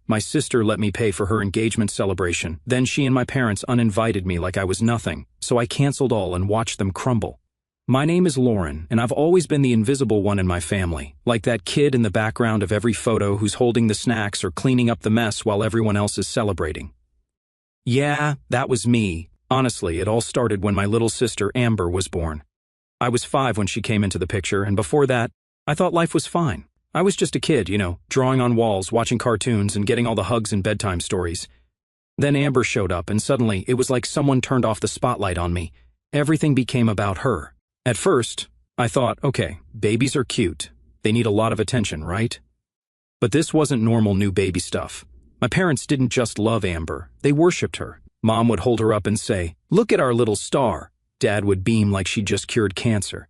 My sister let me pay for her engagement celebration. Then she and my parents uninvited me like I was nothing, so I canceled all and watched them crumble. My name is Lauren, and I've always been the invisible one in my family, like that kid in the background of every photo who's holding the snacks or cleaning up the mess while everyone else is celebrating. Yeah, that was me. Honestly, it all started when my little sister Amber was born. I was 5 when she came into the picture, and before that, I thought life was fine. I was just a kid, drawing on walls, watching cartoons, and getting all the hugs and bedtime stories. Then Amber showed up, and suddenly, it was like someone turned off the spotlight on me. Everything became about her. At first, I thought, okay, babies are cute. They need a lot of attention, right? But this wasn't normal new baby stuff. My parents didn't just love Amber, they worshipped her. Mom would hold her up and say, "Look at our little star." Dad would beam like she'd just cured cancer.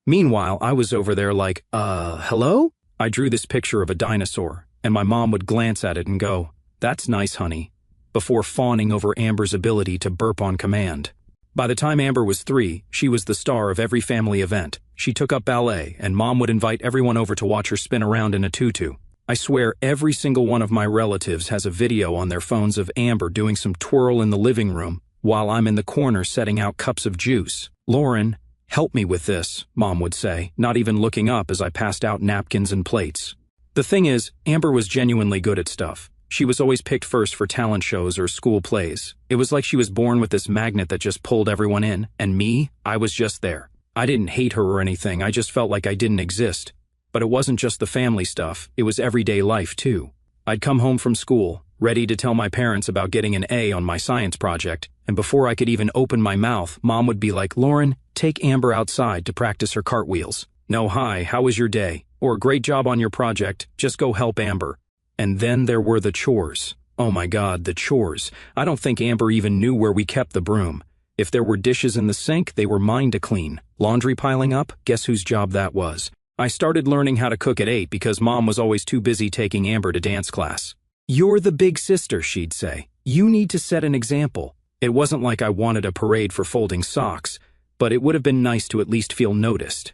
Meanwhile, I was over there like, hello? I drew this picture of a dinosaur, and my mom would glance at it and go, "That's nice, honey," before fawning over Amber's ability to burp on command. By the time Amber was 3, she was the star of every family event. She took up ballet, and Mom would invite everyone over to watch her spin around in a tutu. I swear every single one of my relatives has a video on their phones of Amber doing some twirl in the living room while I'm in the corner setting out cups of juice. "Lauren, help me with this," Mom would say, not even looking up as I passed out napkins and plates. The thing is, Amber was genuinely good at stuff. She was always picked first for talent shows or school plays. It was like she was born with this magnet that just pulled everyone in, and me, I was just there. I didn't hate her or anything, I just felt like I didn't exist. But it wasn't just the family stuff, it was everyday life too. I'd come home from school, ready to tell my parents about getting an A on my science project, and before I could even open my mouth, Mom would be like, "Lauren, take Amber outside to practice her cartwheels." No, "Hi, how was your day?" Or "Great job on your project, just go help Amber." And then there were the chores. Oh my God, the chores. I don't think Amber even knew where we kept the broom. If there were dishes in the sink, they were mine to clean. Laundry piling up, guess whose job that was? I started learning how to cook at 8 because Mom was always too busy taking Amber to dance class. "You're the big sister," she'd say. "You need to set an example." It wasn't like I wanted a parade for folding socks, but it would have been nice to at least feel noticed.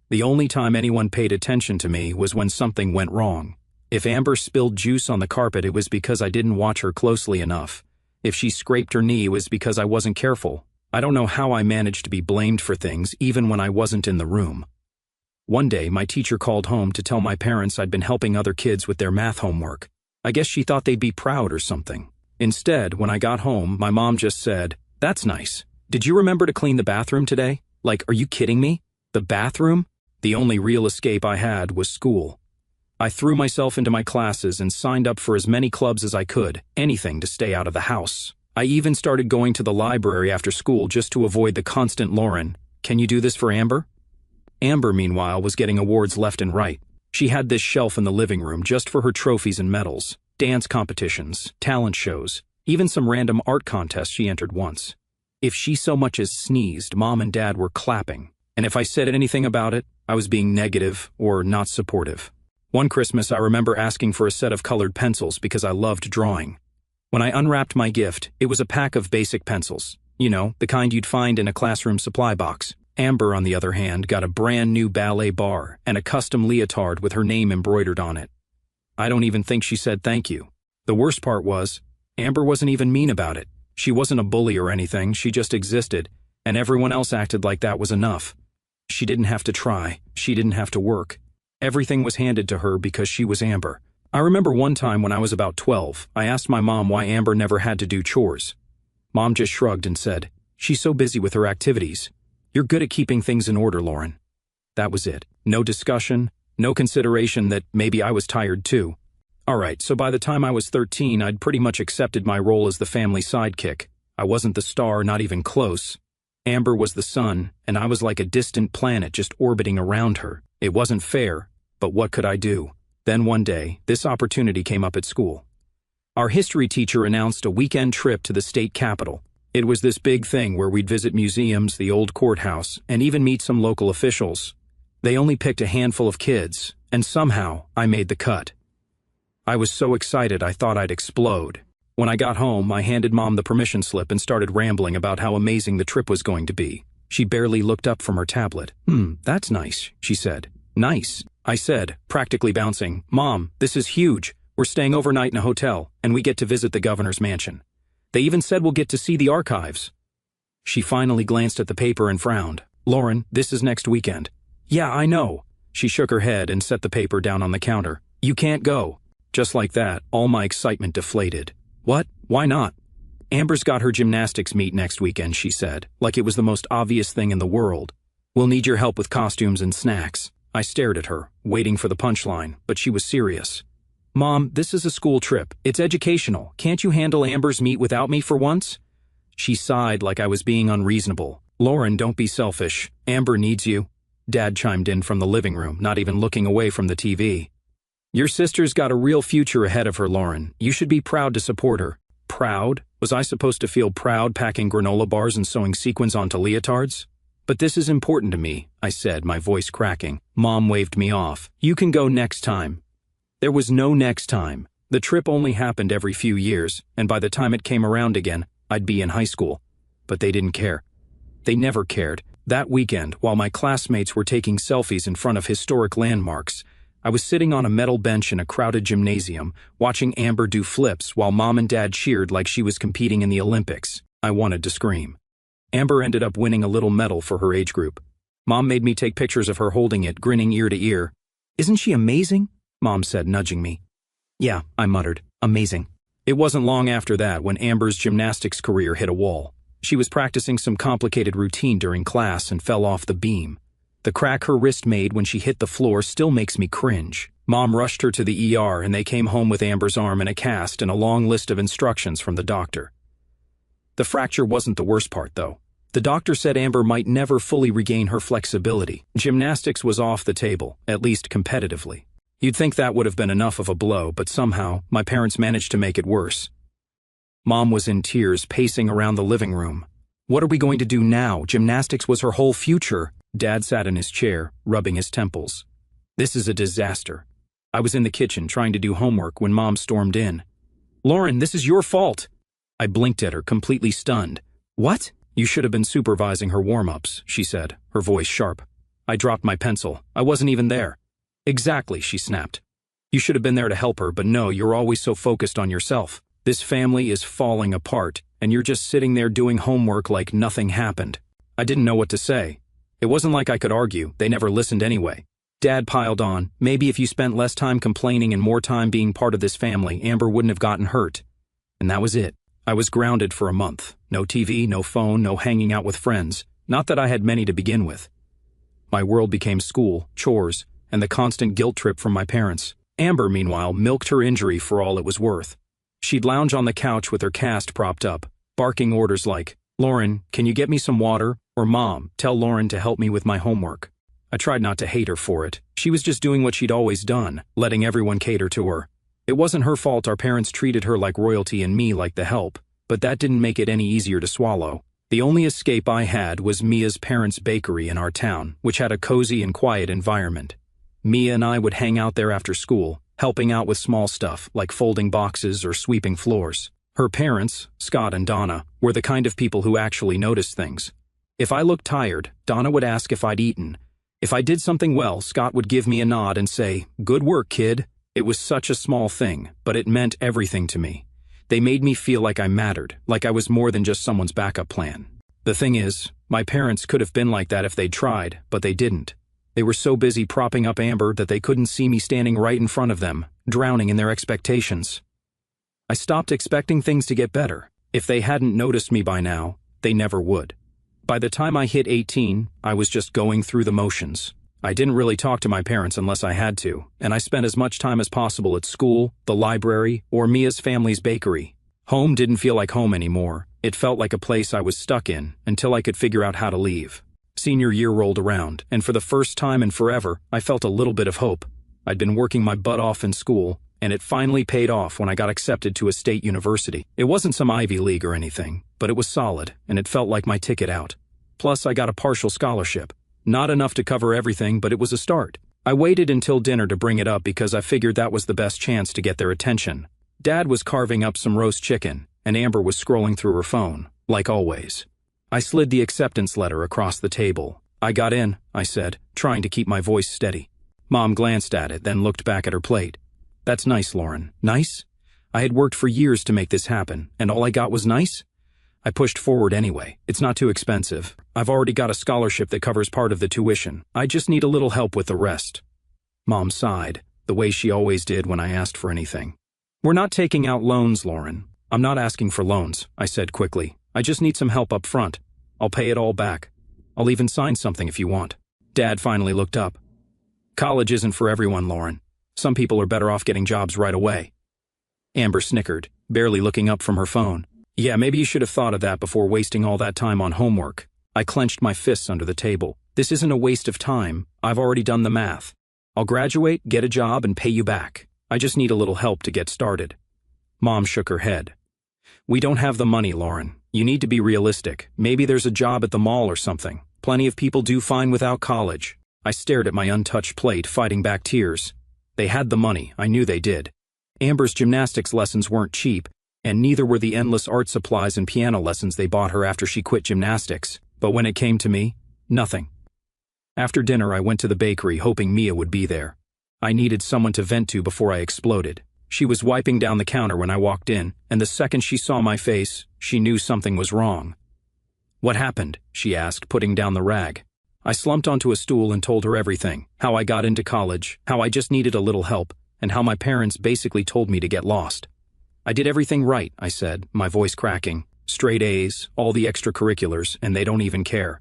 The only time anyone paid attention to me was when something went wrong. If Amber spilled juice on the carpet, it was because I didn't watch her closely enough. If she scraped her knee, it was because I wasn't careful. I don't know how I managed to be blamed for things even when I wasn't in the room. One day, my teacher called home to tell my parents I'd been helping other kids with their math homework. I guess she thought they'd be proud or something. Instead, when I got home, my mom just said, "That's nice. Did you remember to clean the bathroom today?" Like, are you kidding me? The bathroom? The only real escape I had was school. I threw myself into my classes and signed up for as many clubs as I could, anything to stay out of the house. I even started going to the library after school just to avoid the constant "Lauren, can you do this for Amber?" Amber, meanwhile, was getting awards left and right. She had this shelf in the living room just for her trophies and medals, dance competitions, talent shows, even some random art contests she entered once. If she so much as sneezed, Mom and Dad were clapping, and if I said anything about it, I was being negative or not supportive. One Christmas, I remember asking for a set of colored pencils because I loved drawing. When I unwrapped my gift, it was a pack of basic pencils. The kind you'd find in a classroom supply box. Amber, on the other hand, got a brand new ballet bar and a custom leotard with her name embroidered on it. I don't even think she said thank you. The worst part was, Amber wasn't even mean about it. She wasn't a bully or anything, she just existed, and everyone else acted like that was enough. She didn't have to try, she didn't have to work. Everything was handed to her because she was Amber. I remember one time when I was about 12, I asked my mom why Amber never had to do chores. Mom just shrugged and said, "She's so busy with her activities. You're good at keeping things in order, Lauren." That was it. No discussion, no consideration that maybe I was tired too. Alright, so by the time I was 13, I'd pretty much accepted my role as the family sidekick. I wasn't the star, not even close. Amber was the sun, and I was like a distant planet just orbiting around her. It wasn't fair, but what could I do? Then one day, this opportunity came up at school. Our history teacher announced a weekend trip to the state capitol. It was this big thing where we'd visit museums, the old courthouse, and even meet some local officials. They only picked a handful of kids, and somehow I made the cut. I was so excited I thought I'd explode. When I got home, I handed Mom the permission slip and started rambling about how amazing the trip was going to be. She barely looked up from her tablet. That's nice," she said. "Nice," I said, practically bouncing. "Mom, this is huge. We're staying overnight in a hotel, and we get to visit the governor's mansion. They even said we'll get to see the archives. She finally glanced at the paper and frowned. Lauren, this is next weekend. Yeah, I know. She shook her head and set the paper down on the counter. You can't go. Just like that, all my excitement deflated. What? Why not? Amber's got her gymnastics meet next weekend, she said, like it was the most obvious thing in the world. We'll need your help with costumes and snacks. I stared at her, waiting for the punchline, but she was serious. Mom, this is a school trip. It's educational. Can't you handle Amber's meet without me for once? She sighed like I was being unreasonable. Lauren, don't be selfish. Amber needs you. Dad chimed in from the living room, not even looking away from the TV. Your sister's got a real future ahead of her, Lauren. You should be proud to support her. Proud? Was I supposed to feel proud packing granola bars and sewing sequins onto leotards? But this is important to me, I said, my voice cracking. Mom waved me off. You can go next time. There was no next time. The trip only happened every few years, and by the time it came around again, I'd be in high school. But they didn't care. They never cared. That weekend, while my classmates were taking selfies in front of historic landmarks, I was sitting on a metal bench in a crowded gymnasium, watching Amber do flips while Mom and Dad cheered like she was competing in the Olympics. I wanted to scream. Amber ended up winning a little medal for her age group. Mom made me take pictures of her holding it, grinning ear to ear. Isn't she amazing? Mom said, nudging me. Yeah, I muttered. Amazing. It wasn't long after that when Amber's gymnastics career hit a wall. She was practicing some complicated routine during class and fell off the beam. The crack her wrist made when she hit the floor still makes me cringe. Mom rushed her to the ER and they came home with Amber's arm in a cast and a long list of instructions from the doctor. The fracture wasn't the worst part, though. The doctor said Amber might never fully regain her flexibility. Gymnastics was off the table, at least competitively. You'd think that would have been enough of a blow, but somehow, my parents managed to make it worse. Mom was in tears, pacing around the living room. What are we going to do now? Gymnastics was her whole future. Dad sat in his chair, rubbing his temples. This is a disaster. I was in the kitchen trying to do homework when Mom stormed in. Lauren, this is your fault. I blinked at her, completely stunned. What? You should have been supervising her warm-ups, she said, her voice sharp. I dropped my pencil. I wasn't even there. Exactly, she snapped. You should have been there to help her, but no, you're always so focused on yourself. This family is falling apart, and you're just sitting there doing homework like nothing happened. I didn't know what to say. It wasn't like I could argue. They never listened anyway. Dad piled on, maybe if you spent less time complaining and more time being part of this family, Amber wouldn't have gotten hurt. And that was it. I was grounded for a month. No TV, no phone, no hanging out with friends. Not that I had many to begin with. My world became school, chores, and the constant guilt trip from my parents. Amber, meanwhile, milked her injury for all it was worth. She'd lounge on the couch with her cast propped up, barking orders like, Lauren, can you get me some water? Or Mom, tell Lauren to help me with my homework. I tried not to hate her for it. She was just doing what she'd always done, letting everyone cater to her. It wasn't her fault our parents treated her like royalty and me like the help, but that didn't make it any easier to swallow. The only escape I had was Mia's parents' bakery in our town, which had a cozy and quiet environment. Mia and I would hang out there after school, helping out with small stuff like folding boxes or sweeping floors. Her parents, Scott and Donna, were the kind of people who actually noticed things. If I looked tired, Donna would ask if I'd eaten. If I did something well, Scott would give me a nod and say, "Good work, kid." It was such a small thing, but it meant everything to me. They made me feel like I mattered, like I was more than just someone's backup plan. The thing is, my parents could have been like that if they'd tried, but they didn't. They were so busy propping up Amber that they couldn't see me standing right in front of them, drowning in their expectations. I stopped expecting things to get better. If they hadn't noticed me by now, they never would. By the time I hit 18, I was just going through the motions. I didn't really talk to my parents unless I had to, and I spent as much time as possible at school, the library, or Mia's family's bakery. Home didn't feel like home anymore. It felt like a place I was stuck in until I could figure out how to leave. Senior year rolled around, and for the first time in forever, I felt a little bit of hope. I'd been working my butt off in school, and it finally paid off when I got accepted to a state university. It wasn't some Ivy League or anything, but it was solid, and it felt like my ticket out. Plus, I got a partial scholarship. Not enough to cover everything, but it was a start. I waited until dinner to bring it up because I figured that was the best chance to get their attention. Dad was carving up some roast chicken, and Amber was scrolling through her phone, like always. I slid the acceptance letter across the table. I got in, I said, trying to keep my voice steady. Mom glanced at it, then looked back at her plate. That's nice, Lauren. Nice? I had worked for years to make this happen, and all I got was nice? I pushed forward anyway. It's not too expensive. I've already got a scholarship that covers part of the tuition. I just need a little help with the rest. Mom sighed, the way she always did when I asked for anything. We're not taking out loans, Lauren. I'm not asking for loans, I said quickly. I just need some help up front. I'll pay it all back. I'll even sign something if you want. Dad finally looked up. College isn't for everyone, Lauren. Some people are better off getting jobs right away. Amber snickered, barely looking up from her phone. Yeah, maybe you should have thought of that before wasting all that time on homework. I clenched my fists under the table. This isn't a waste of time. I've already done the math. I'll graduate, get a job, and pay you back. I just need a little help to get started. Mom shook her head. We don't have the money, Lauren. You need to be realistic. Maybe there's a job at the mall or something. Plenty of people do fine without college. I stared at my untouched plate, fighting back tears. They had the money. I knew they did. Amber's gymnastics lessons weren't cheap, and neither were the endless art supplies and piano lessons they bought her after she quit gymnastics. But when it came to me, nothing. After dinner, I went to the bakery, hoping Mia would be there. I needed someone to vent to before I exploded. She was wiping down the counter when I walked in, and the second she saw my face, she knew something was wrong. What happened? She asked, putting down the rag. I slumped onto a stool and told her everything, how I got into college, how I just needed a little help, and how my parents basically told me to get lost. I did everything right, I said, my voice cracking. Straight A's, all the extracurriculars, and they don't even care.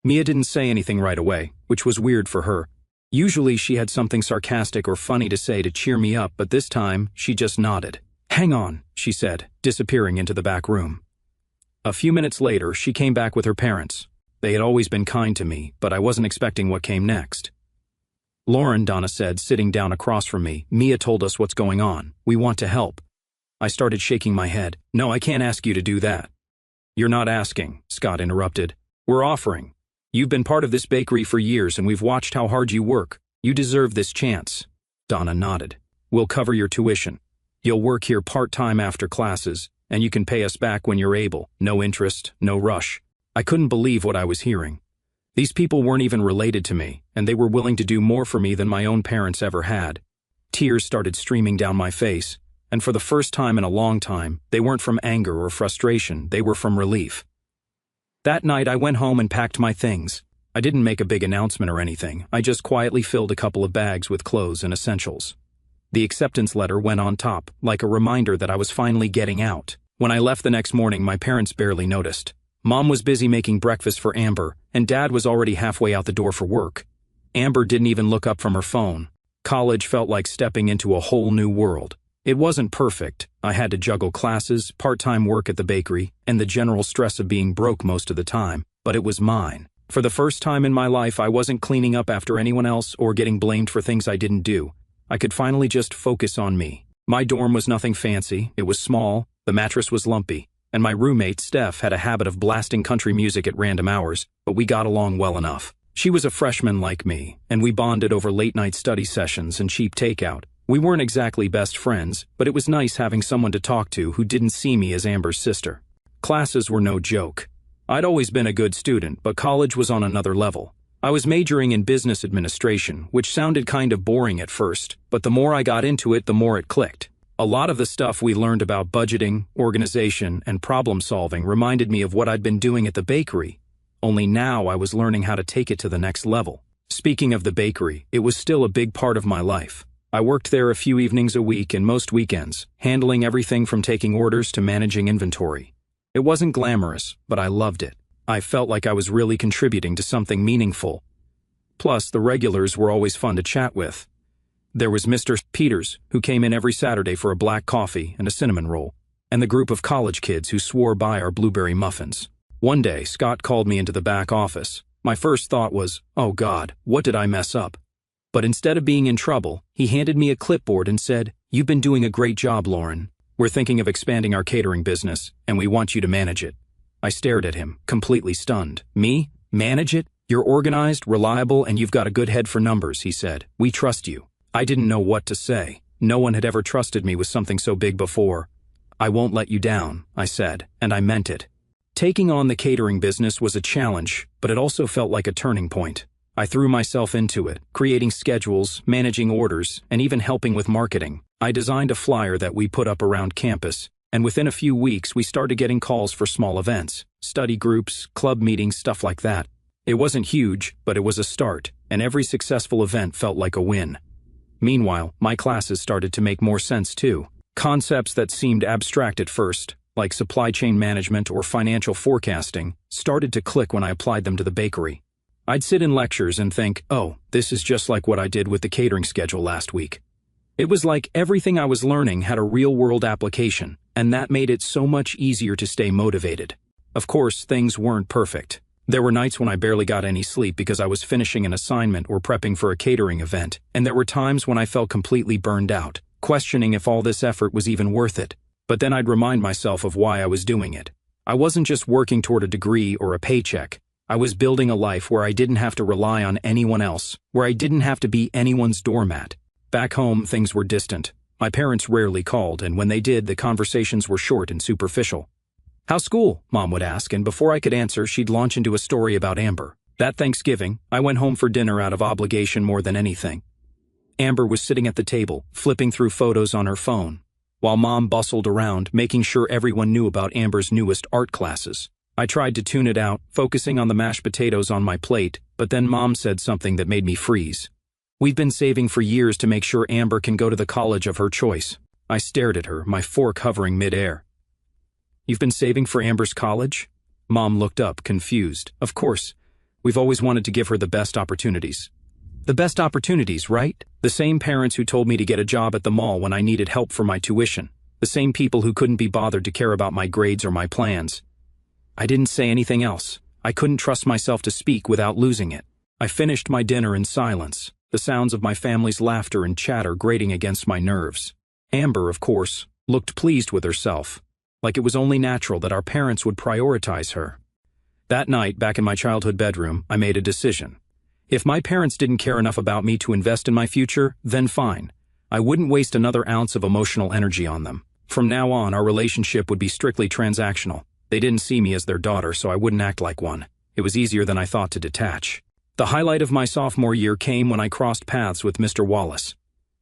Mia didn't say anything right away, which was weird for her. Usually she had something sarcastic or funny to say to cheer me up, but this time she just nodded. Hang on, she said, disappearing into the back room. A few minutes later, she came back with her parents. They had always been kind to me, but I wasn't expecting what came next. Lauren, Donna said, sitting down across from me, Mia told us what's going on. We want to help. I started shaking my head. No, I can't ask you to do that. You're not asking, Scott interrupted. We're offering. You've been part of this bakery for years and we've watched how hard you work. You deserve this chance. Donna nodded. We'll cover your tuition. You'll work here part-time after classes, and you can pay us back when you're able. No interest, no rush. I couldn't believe what I was hearing. These people weren't even related to me, and they were willing to do more for me than my own parents ever had. Tears started streaming down my face, and for the first time in a long time, they weren't from anger or frustration, they were from relief. That night I went home and packed my things. I didn't make a big announcement or anything, I just quietly filled a couple of bags with clothes and essentials. The acceptance letter went on top, like a reminder that I was finally getting out. When I left the next morning, my parents barely noticed. Mom was busy making breakfast for Amber, and Dad was already halfway out the door for work. Amber didn't even look up from her phone. College felt like stepping into a whole new world. It wasn't perfect. I had to juggle classes, part-time work at the bakery, and the general stress of being broke most of the time, but it was mine. For the first time in my life, I wasn't cleaning up after anyone else or getting blamed for things I didn't do. I could finally just focus on me. My dorm was nothing fancy, it was small, the mattress was lumpy, and my roommate, Steph, had a habit of blasting country music at random hours, but we got along well enough. She was a freshman like me, and we bonded over late-night study sessions and cheap takeout. We weren't exactly best friends, but it was nice having someone to talk to who didn't see me as Amber's sister. Classes were no joke. I'd always been a good student, but college was on another level. I was majoring in business administration, which sounded kind of boring at first, but the more I got into it, the more it clicked. A lot of the stuff we learned about budgeting, organization, and problem-solving reminded me of what I'd been doing at the bakery, only now I was learning how to take it to the next level. Speaking of the bakery, it was still a big part of my life. I worked there a few evenings a week and most weekends, handling everything from taking orders to managing inventory. It wasn't glamorous, but I loved it. I felt like I was really contributing to something meaningful. Plus, the regulars were always fun to chat with. There was Mr. Peters, who came in every Saturday for a black coffee and a cinnamon roll, and the group of college kids who swore by our blueberry muffins. One day, Scott called me into the back office. My first thought was, oh God, what did I mess up? But instead of being in trouble, he handed me a clipboard and said, "You've been doing a great job, Lauren. We're thinking of expanding our catering business, and we want you to manage it." I stared at him, completely stunned. Me? Manage it? You're organized, reliable, and you've got a good head for numbers, he said. We trust you. I didn't know what to say. No one had ever trusted me with something so big before. I won't let you down, I said, and I meant it. Taking on the catering business was a challenge, but it also felt like a turning point. I threw myself into it, creating schedules, managing orders, and even helping with marketing. I designed a flyer that we put up around campus, and within a few weeks we started getting calls for small events, study groups, club meetings, stuff like that. It wasn't huge, but it was a start, and every successful event felt like a win. Meanwhile, my classes started to make more sense too. Concepts that seemed abstract at first, like supply chain management or financial forecasting, started to click when I applied them to the bakery. I'd sit in lectures and think, oh, this is just like what I did with the catering schedule last week. It was like everything I was learning had a real-world application, and that made it so much easier to stay motivated. Of course, things weren't perfect. There were nights when I barely got any sleep because I was finishing an assignment or prepping for a catering event, and there were times when I felt completely burned out, questioning if all this effort was even worth it. But then I'd remind myself of why I was doing it. I wasn't just working toward a degree or a paycheck. I was building a life where I didn't have to rely on anyone else, where I didn't have to be anyone's doormat. Back home, things were distant. My parents rarely called, and when they did, the conversations were short and superficial. "How's school?" Mom would ask, and before I could answer, she'd launch into a story about Amber. That Thanksgiving, I went home for dinner out of obligation more than anything. Amber was sitting at the table, flipping through photos on her phone, while Mom bustled around, making sure everyone knew about Amber's newest art classes. I tried to tune it out, focusing on the mashed potatoes on my plate, but then Mom said something that made me freeze. "We've been saving for years to make sure Amber can go to the college of her choice." I stared at her, my fork hovering mid-air. "You've been saving for Amber's college?" Mom looked up, confused. "Of course. We've always wanted to give her the best opportunities." "The best opportunities, right? The same parents who told me to get a job at the mall when I needed help for my tuition. The same people who couldn't be bothered to care about my grades or my plans." I didn't say anything else. I couldn't trust myself to speak without losing it. I finished my dinner in silence, the sounds of my family's laughter and chatter grating against my nerves. Amber, of course, looked pleased with herself, like it was only natural that our parents would prioritize her. That night, back in my childhood bedroom, I made a decision. If my parents didn't care enough about me to invest in my future, then fine. I wouldn't waste another ounce of emotional energy on them. From now on, our relationship would be strictly transactional. They didn't see me as their daughter, so I wouldn't act like one. It was easier than I thought to detach. The highlight of my sophomore year came when I crossed paths with Mr. Wallace.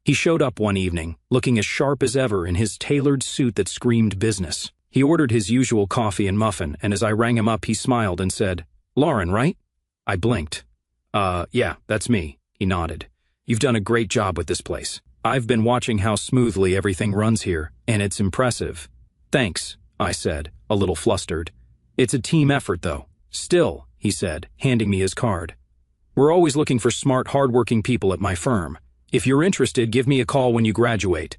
He showed up one evening, looking as sharp as ever in his tailored suit that screamed business. He ordered his usual coffee and muffin, and as I rang him up, he smiled and said, "Lauren, right?" I blinked. Yeah, that's me," he nodded. "You've done a great job with this place. I've been watching how smoothly everything runs here, and it's impressive." "Thanks," I said, a little flustered. "It's a team effort, though." "Still," he said, handing me his card. "We're always looking for smart, hardworking people at my firm. If you're interested, give me a call when you graduate."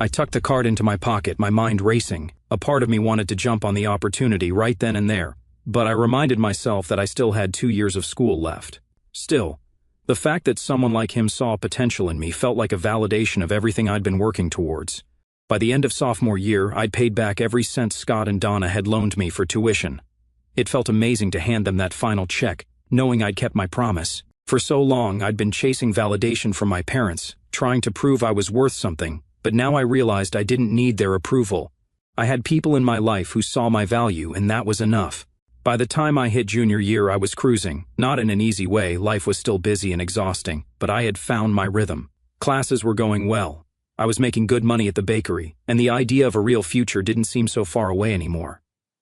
I tucked the card into my pocket, my mind racing. A part of me wanted to jump on the opportunity right then and there, but I reminded myself that I still had 2 years of school left. Still, the fact that someone like him saw potential in me felt like a validation of everything I'd been working towards. By the end of sophomore year, I'd paid back every cent Scott and Donna had loaned me for tuition. It felt amazing to hand them that final check, knowing I'd kept my promise. For so long, I'd been chasing validation from my parents, trying to prove I was worth something, but now I realized I didn't need their approval. I had people in my life who saw my value, and that was enough. By the time I hit junior year, I was cruising. Not in an easy way, life was still busy and exhausting, but I had found my rhythm. Classes were going well. I was making good money at the bakery, and the idea of a real future didn't seem so far away anymore.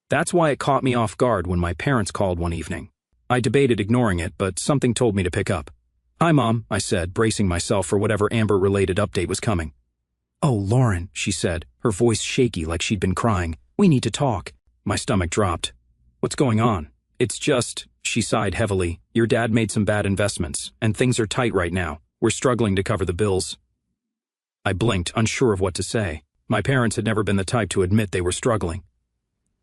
That's why it caught me off guard when my parents called one evening. I debated ignoring it, but something told me to pick up. "Hi, Mom," I said, bracing myself for whatever Amber-related update was coming. "Oh, Lauren," she said, her voice shaky like she'd been crying. "We need to talk." My stomach dropped. "What's going on?" "It's just," she sighed heavily, "your dad made some bad investments, and things are tight right now. We're struggling to cover the bills." I blinked, unsure of what to say. My parents had never been the type to admit they were struggling.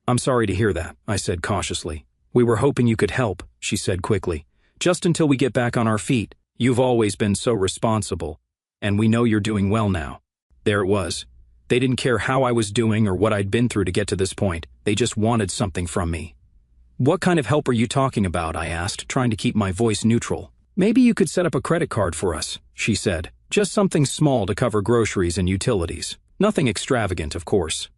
"I'm sorry to hear that," I said cautiously. "We were hoping you could help," she said quickly. "Just until we get back on our feet. You've always been so responsible, and we know you're doing well now." There it was. They didn't care how I was doing or what I'd been through to get to this point. They just wanted something from me. "What kind of help are you talking about?" I asked, trying to keep my voice neutral. "Maybe you could set up a credit card for us," she said. "Just something small to cover groceries and utilities. Nothing extravagant, of course."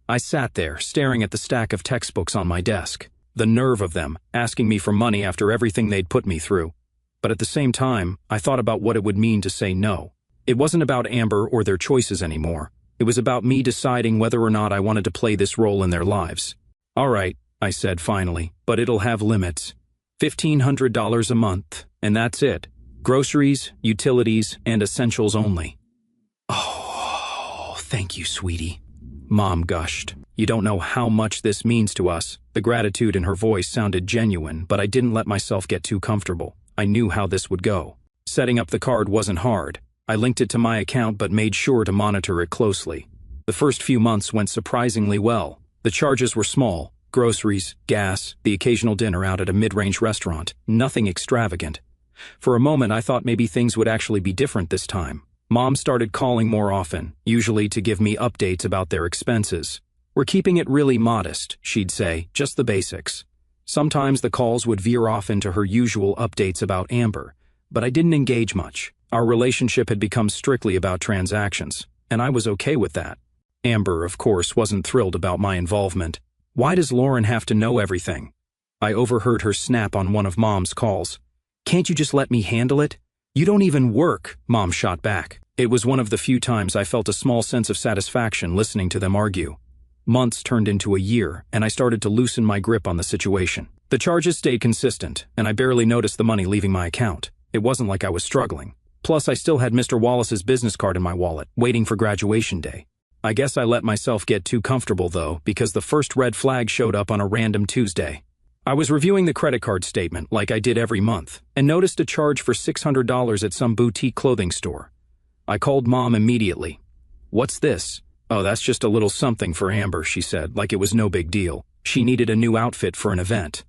I sat there, staring at the stack of textbooks on my desk. The nerve of them, asking me for money after everything they'd put me through. But at the same time, I thought about what it would mean to say no. It wasn't about Amber or their choices anymore. It was about me deciding whether or not I wanted to play this role in their lives. All right, I said finally, but it'll have limits. $1,500 a month, and that's it. Groceries, utilities, and essentials only. Oh, thank you, sweetie. Mom gushed. You don't know how much this means to us. The gratitude in her voice sounded genuine, but I didn't let myself get too comfortable. I knew how this would go. Setting up the card wasn't hard. I linked it to my account but made sure to monitor it closely. The first few months went surprisingly well. The charges were small. Groceries, gas, the occasional dinner out at a mid-range restaurant. Nothing extravagant. For a moment I thought maybe things would actually be different this time. Mom started calling more often, usually to give me updates about their expenses. We're keeping it really modest, she'd say, just the basics. Sometimes the calls would veer off into her usual updates about Amber, but I didn't engage much. Our relationship had become strictly about transactions, and I was okay with that. Amber, of course, wasn't thrilled about my involvement. Why does Lauren have to know everything? I overheard her snap on one of Mom's calls. Can't you just let me handle it? You don't even work, Mom shot back. It was one of the few times I felt a small sense of satisfaction listening to them argue. Months turned into a year, and I started to loosen my grip on the situation. The charges stayed consistent, and I barely noticed the money leaving my account. It wasn't like I was struggling. Plus, I still had Mr. Wallace's business card in my wallet, waiting for graduation day. I guess I let myself get too comfortable, though, because the first red flag showed up on a random Tuesday. I was reviewing the credit card statement, like I did every month, and noticed a charge for $600 at some boutique clothing store. I called Mom immediately. What's this? Oh, that's just a little something for Amber, she said, like it was no big deal. She needed a new outfit for an event.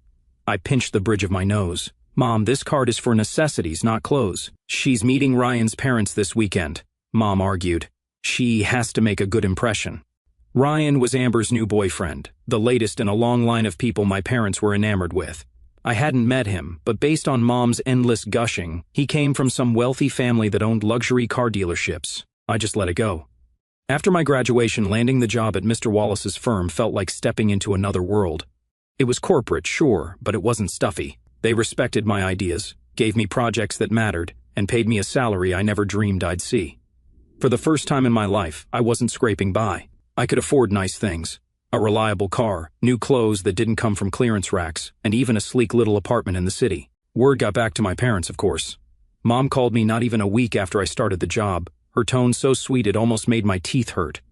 I pinched the bridge of my nose. Mom, this card is for necessities, not clothes. She's meeting Ryan's parents this weekend, Mom argued. She has to make a good impression. Ryan was Amber's new boyfriend, the latest in a long line of people my parents were enamored with. I hadn't met him, but based on Mom's endless gushing, he came from some wealthy family that owned luxury car dealerships. I just let it go. After my graduation, landing the job at Mr. Wallace's firm felt like stepping into another world. It was corporate, sure, but it wasn't stuffy. They respected my ideas, gave me projects that mattered, and paid me a salary I never dreamed I'd see. For the first time in my life, I wasn't scraping by. I could afford nice things. A reliable car, new clothes that didn't come from clearance racks, and even a sleek little apartment in the city. Word got back to my parents, of course. Mom called me not even a week after I started the job, her tone so sweet it almost made my teeth hurt.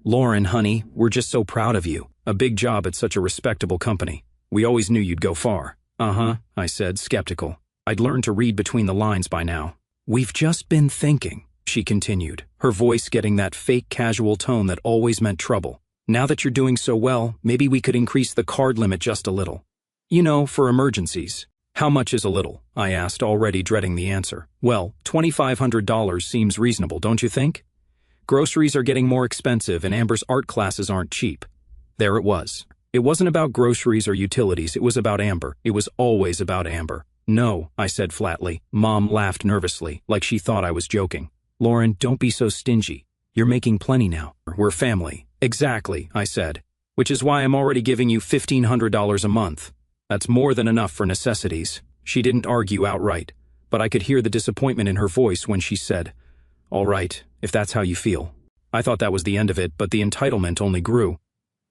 Lauren, honey, we're just so proud of you. A big job at such a respectable company. We always knew you'd go far. Uh-huh, I said, skeptical. I'd learned to read between the lines by now. We've just been thinking, she continued, her voice getting that fake casual tone that always meant trouble. Now that you're doing so well, maybe we could increase the card limit just a little. You know, for emergencies. How much is a little? I asked, already dreading the answer. Well, $2,500 seems reasonable, don't you think? Groceries are getting more expensive and Amber's art classes aren't cheap. There it was. It wasn't about groceries or utilities, it was about Amber. It was always about Amber. No, I said flatly. Mom laughed nervously, like she thought I was joking. Lauren, don't be so stingy. You're making plenty now. We're family. Exactly, I said. Which is why I'm already giving you $1,500 a month. That's more than enough for necessities. She didn't argue outright, but I could hear the disappointment in her voice when she said, all right, if that's how you feel. I thought that was the end of it, but the entitlement only grew.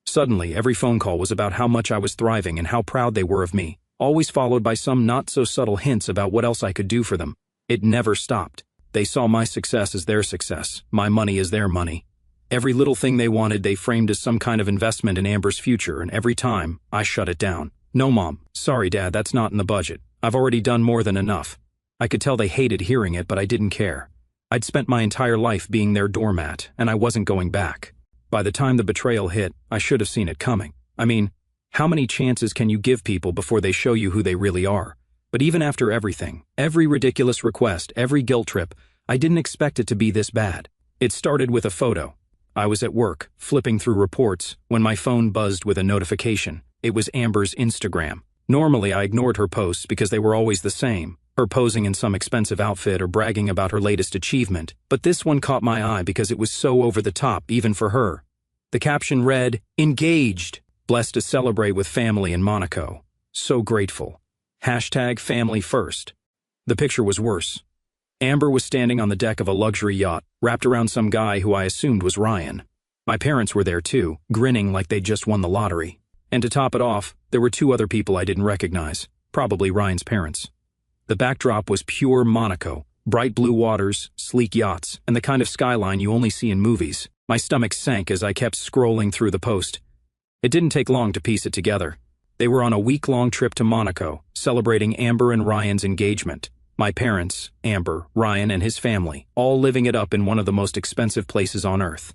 Suddenly, every phone call was about how much I was thriving and how proud they were of me, always followed by some not-so-subtle hints about what else I could do for them. It never stopped. They saw my success as their success, my money as their money. Every little thing they wanted they framed as some kind of investment in Amber's future, and every time, I shut it down. No, Mom. Sorry, Dad, that's not in the budget. I've already done more than enough. I could tell they hated hearing it, but I didn't care. I'd spent my entire life being their doormat, and I wasn't going back. By the time the betrayal hit, I should have seen it coming. I mean, how many chances can you give people before they show you who they really are? But even after everything, every ridiculous request, every guilt trip, I didn't expect it to be this bad. It started with a photo. I was at work, flipping through reports, when my phone buzzed with a notification. It was Amber's Instagram. Normally, I ignored her posts because they were always the same, her posing in some expensive outfit or bragging about her latest achievement, but this one caught my eye because it was so over the top, even for her. The caption read, "Engaged, blessed to celebrate with family in Monaco. So grateful. #family first." The picture was worse. Amber was standing on the deck of a luxury yacht, wrapped around some guy who I assumed was Ryan. My parents were there too, grinning like they'd just won the lottery. And to top it off, there were two other people I didn't recognize, probably Ryan's parents. The backdrop was pure Monaco, bright blue waters, sleek yachts, and the kind of skyline you only see in movies. My stomach sank as I kept scrolling through the post. It didn't take long to piece it together. They were on a week-long trip to Monaco, celebrating Amber and Ryan's engagement. My parents, Amber, Ryan, and his family, all living it up in one of the most expensive places on earth.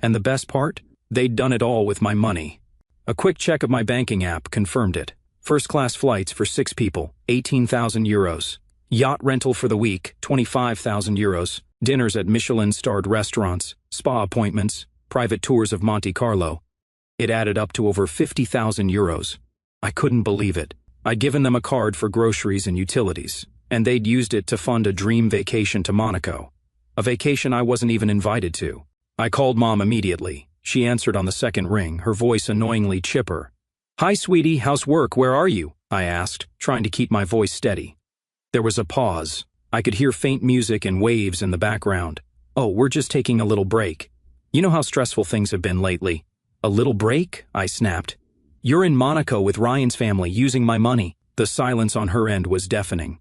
And the best part? They'd done it all with my money. A quick check of my banking app confirmed it. First-class flights for 6 people, 18,000 euros. Yacht rental for the week, 25,000 euros. Dinners at Michelin-starred restaurants, spa appointments, private tours of Monte Carlo. It added up to over 50,000 euros. I couldn't believe it. I'd given them a card for groceries and utilities, and they'd used it to fund a dream vacation to Monaco. A vacation I wasn't even invited to. I called Mom immediately. She answered on the second ring, her voice annoyingly chipper. "Hi, sweetie, how's work? Where are you?" I asked, trying to keep my voice steady. There was a pause. I could hear faint music and waves in the background. "Oh, we're just taking a little break. You know how stressful things have been lately." "A little break?" I snapped. "You're in Monaco with Ryan's family using my money." The silence on her end was deafening.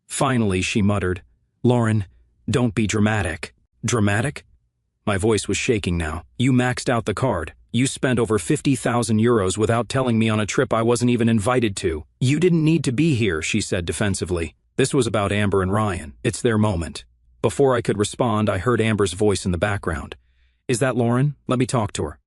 Finally, she muttered, "Lauren, don't be dramatic." "Dramatic?" My voice was shaking now. "You maxed out the card. You spent over 50,000 euros without telling me on a trip I wasn't even invited to. You didn't need to be here," she said defensively. This was about Amber and Ryan. It's their moment. Before I could respond, I heard Amber's voice in the background. "Is that Lauren? Let me talk to her."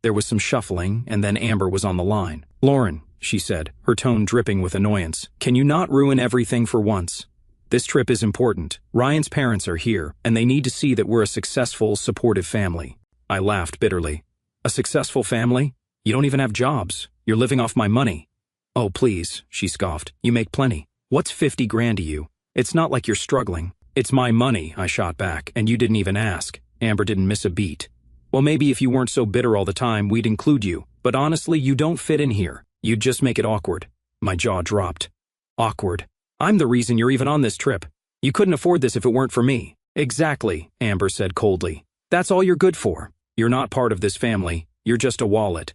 There was some shuffling, and then Amber was on the line. "Lauren," she said, her tone dripping with annoyance, "can you not ruin everything for once? This trip is important. Ryan's parents are here, and they need to see that we're a successful, supportive family." I laughed bitterly. "A successful family? You don't even have jobs. You're living off my money." "Oh, please," she scoffed. "You make plenty. What's 50 grand to you? It's not like you're struggling." "It's my money," I shot back, "and you didn't even ask." Amber didn't miss a beat. "Well, maybe if you weren't so bitter all the time, we'd include you. But honestly, you don't fit in here. You'd just make it awkward." My jaw dropped. "Awkward? I'm the reason you're even on this trip. You couldn't afford this if it weren't for me." "Exactly," Amber said coldly. "That's all you're good for. You're not part of this family. You're just a wallet."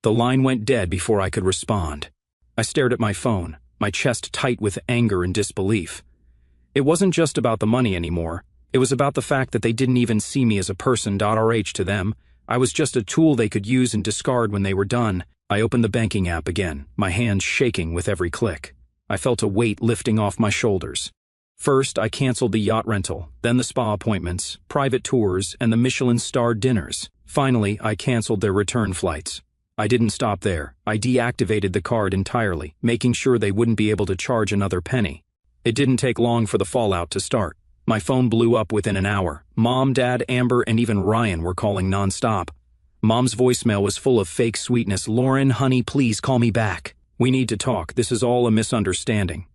The line went dead before I could respond. I stared at my phone, my chest tight with anger and disbelief. It wasn't just about the money anymore. It was about the fact that they didn't even see me as a person. RH to them. I was just a tool they could use and discard when they were done. I opened the banking app again, my hands shaking with every click. I felt a weight lifting off my shoulders. First, I canceled the yacht rental, then the spa appointments, private tours, and the Michelin-starred dinners. Finally, I canceled their return flights. I didn't stop there. I deactivated the card entirely, making sure they wouldn't be able to charge another penny. It didn't take long for the fallout to start. My phone blew up within an hour. Mom, Dad, Amber, and even Ryan were calling nonstop. Mom's voicemail was full of fake sweetness. "Lauren, honey, please call me back. We need to talk. This is all a misunderstanding."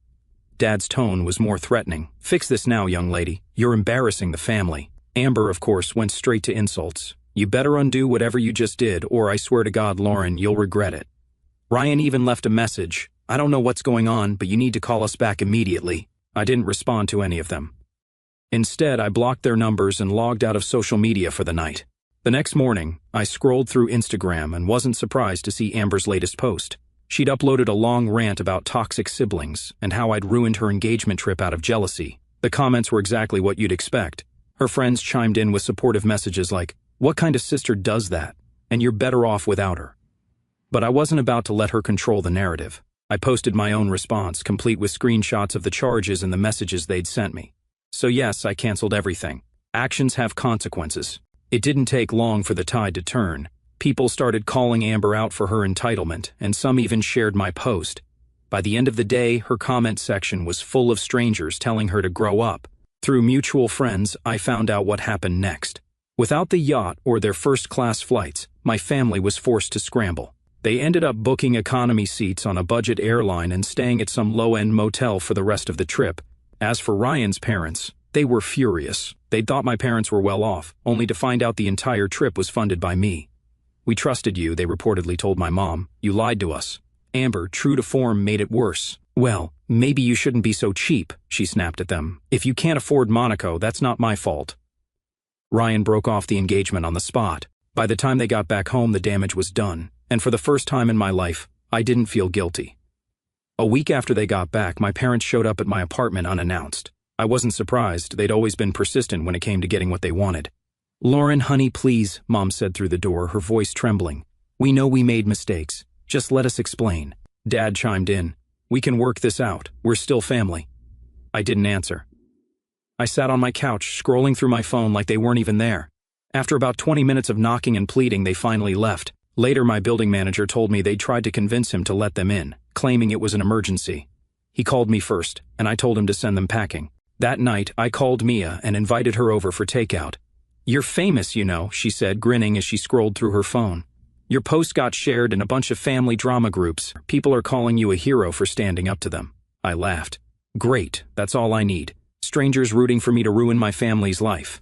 Dad's tone was more threatening. "Fix this now, young lady. You're embarrassing the family." Amber, of course, went straight to insults. "You better undo whatever you just did, or I swear to God, Lauren, you'll regret it." Ryan even left a message. "I don't know what's going on, but you need to call us back immediately." I didn't respond to any of them. Instead, I blocked their numbers and logged out of social media for the night. The next morning, I scrolled through Instagram and wasn't surprised to see Amber's latest post. She'd uploaded a long rant about toxic siblings and how I'd ruined her engagement trip out of jealousy. The comments were exactly what you'd expect. Her friends chimed in with supportive messages like, "What kind of sister does that? And you're better off without her." But I wasn't about to let her control the narrative. I posted my own response, complete with screenshots of the charges and the messages they'd sent me. So yes, I canceled everything. Actions have consequences. It didn't take long for the tide to turn. People started calling Amber out for her entitlement, and some even shared my post. By the end of the day, her comment section was full of strangers telling her to grow up. Through mutual friends, I found out what happened next. Without the yacht or their first-class flights, my family was forced to scramble. They ended up booking economy seats on a budget airline and staying at some low-end motel for the rest of the trip. As for Ryan's parents, they were furious. They'd thought my parents were well off, only to find out the entire trip was funded by me. "We trusted you," they reportedly told my mom. "You lied to us." Amber, true to form, made it worse. Well, maybe you shouldn't be so cheap, she snapped at them. If you can't afford Monaco, that's not my fault. Ryan broke off the engagement on the spot. By the time they got back home, the damage was done, and for the first time in my life, I didn't feel guilty. A week after they got back, my parents showed up at my apartment unannounced. I wasn't surprised. They'd always been persistent when it came to getting what they wanted. "Lauren, honey, please," Mom said through the door, her voice trembling. "We know we made mistakes. Just let us explain." Dad chimed in. "We can work this out. We're still family." I didn't answer. I sat on my couch, scrolling through my phone like they weren't even there. After about 20 minutes of knocking and pleading, they finally left. Later, my building manager told me they'd tried to convince him to let them in, claiming it was an emergency. He called me first, and I told him to send them packing. That night, I called Mia and invited her over for takeout. "You're famous, you know," she said, grinning as she scrolled through her phone. "Your post got shared in a bunch of family drama groups. People are calling you a hero for standing up to them." I laughed. "Great, that's all I need. Strangers rooting for me to ruin my family's life."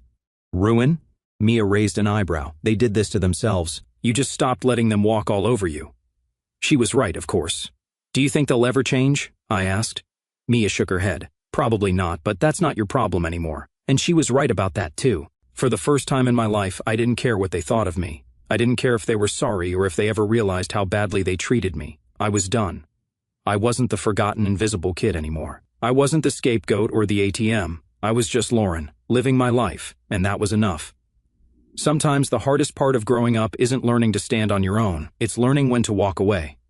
"Ruin?" Mia raised an eyebrow. "They did this to themselves. You just stopped letting them walk all over you." She was right, of course. "Do you think they'll ever change?" I asked. Mia shook her head. "Probably not, but that's not your problem anymore." And she was right about that too. For the first time in my life, I didn't care what they thought of me. I didn't care if they were sorry or if they ever realized how badly they treated me. I was done. I wasn't the forgotten invisible kid anymore. I wasn't the scapegoat or the ATM. I was just Lauren, living my life, and that was enough. Sometimes the hardest part of growing up isn't learning to stand on your own, it's learning when to walk away.